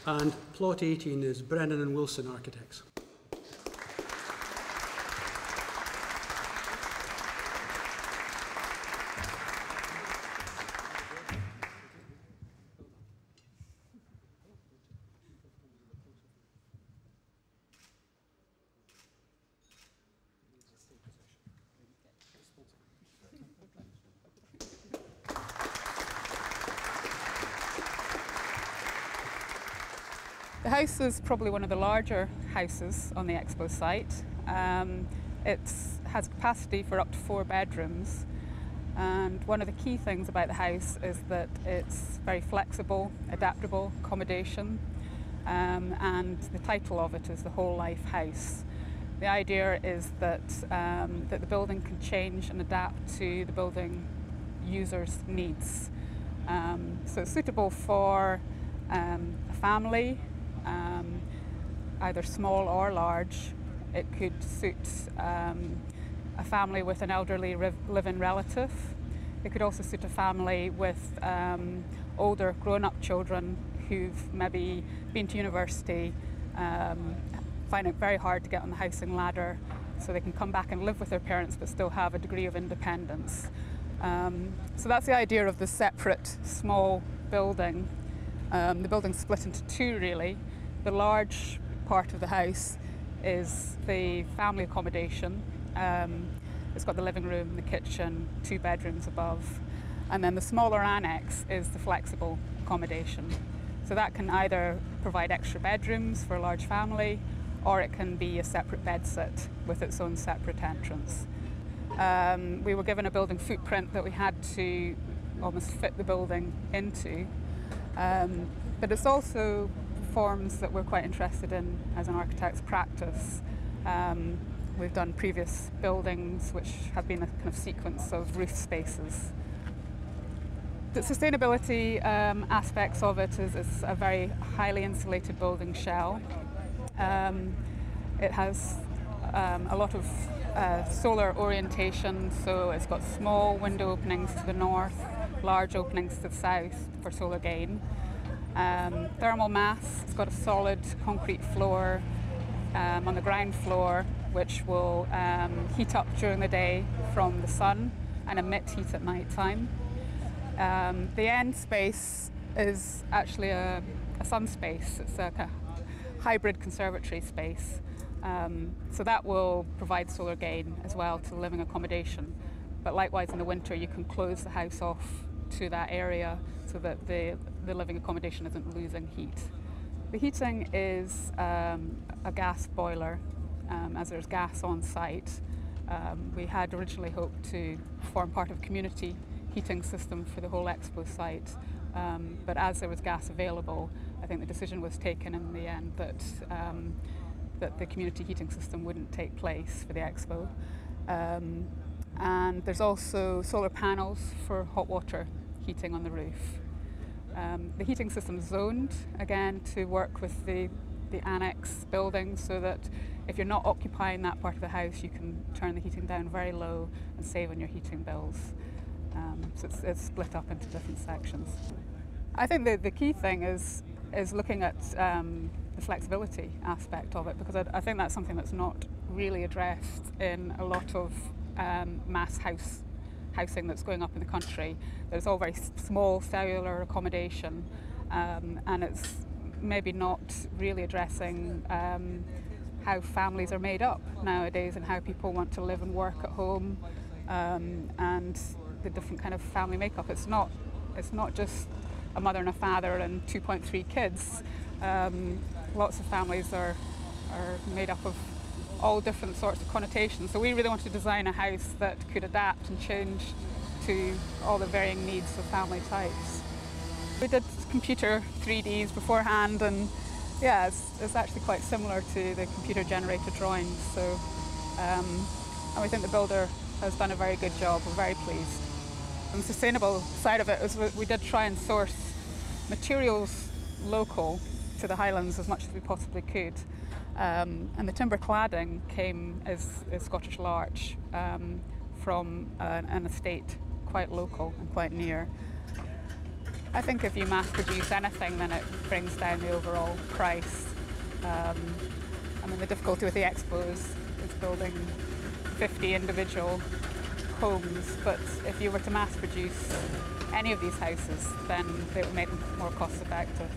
And plot 18 is Brennan and Wilson Architects. The house is probably one of the larger houses on the Expo site. It has capacity for up to 4 bedrooms, and one of the key things about the house is that it's very flexible, adaptable accommodation, and the title of it is the Whole Life House. The idea is that the building can change and adapt to the building user's needs. So it's suitable for a family, either small or large. It could suit a family with an elderly live-in relative. It could also suit a family with older grown-up children who've maybe been to university, find it very hard to get on the housing ladder, so they can come back and live with their parents but still have a degree of independence. So that's the idea of the separate small building. The building's split into 2 really. The large part of the house is the family accommodation. It's got the living room, the kitchen, 2 bedrooms above. And then the smaller annex is the flexible accommodation. So that can either provide extra bedrooms for a large family, or it can be a separate bedsit with its own separate entrance. We were given a building footprint that we had to almost fit the building into. But it's also forms that we're quite interested in as an architect's practice. We've done previous buildings which have been a kind of sequence of roof spaces. The sustainability aspects of it is a very highly insulated building shell. It has a lot of solar orientation, so it's got small window openings to the north, large openings to the south for solar gain. Thermal mass, it's got a solid concrete floor on the ground floor, which will heat up during the day from the sun and emit heat at night time. The end space is actually a sun space. It's a hybrid conservatory space. So that will provide solar gain as well to living accommodation. But likewise in the winter you can close the house off to that area so that the living accommodation isn't losing heat. The heating is a gas boiler, as there's gas on site. We had originally hoped to form part of a community heating system for the whole Expo site, but as there was gas available, I think the decision was taken in the end that the community heating system wouldn't take place for the Expo. And there's also solar panels for hot water heating on the roof. The heating system is zoned, again, to work with the annex building so that if you're not occupying that part of the house, you can turn the heating down very low and save on your heating bills. So it's split up into different sections. I think the key thing is looking at the flexibility aspect of it, because I think that's something that's not really addressed in a lot of mass housing that's going up in the country. There's all very small cellular accommodation, and it's maybe not really addressing how families are made up nowadays and how people want to live and work at home, and the different kind of family makeup. It's not just a mother and a father and 2.3 kids. Lots of families are made up of all different sorts of connotations. So we really wanted to design a house that could adapt and change to all the varying needs of family types. We did computer 3Ds beforehand, and yeah, it's actually quite similar to the computer generated drawings. So and we think the builder has done a very good job. We're very pleased. And the sustainable side of it is we did try and source materials local to the Highlands as much as we possibly could. And the timber cladding came as Scottish larch from an estate quite local and quite near. I think if you mass produce anything, then it brings down the overall price. I mean, the difficulty with the Expo is building 50 individual homes, but if you were to mass produce any of these houses, then it would make them more cost effective.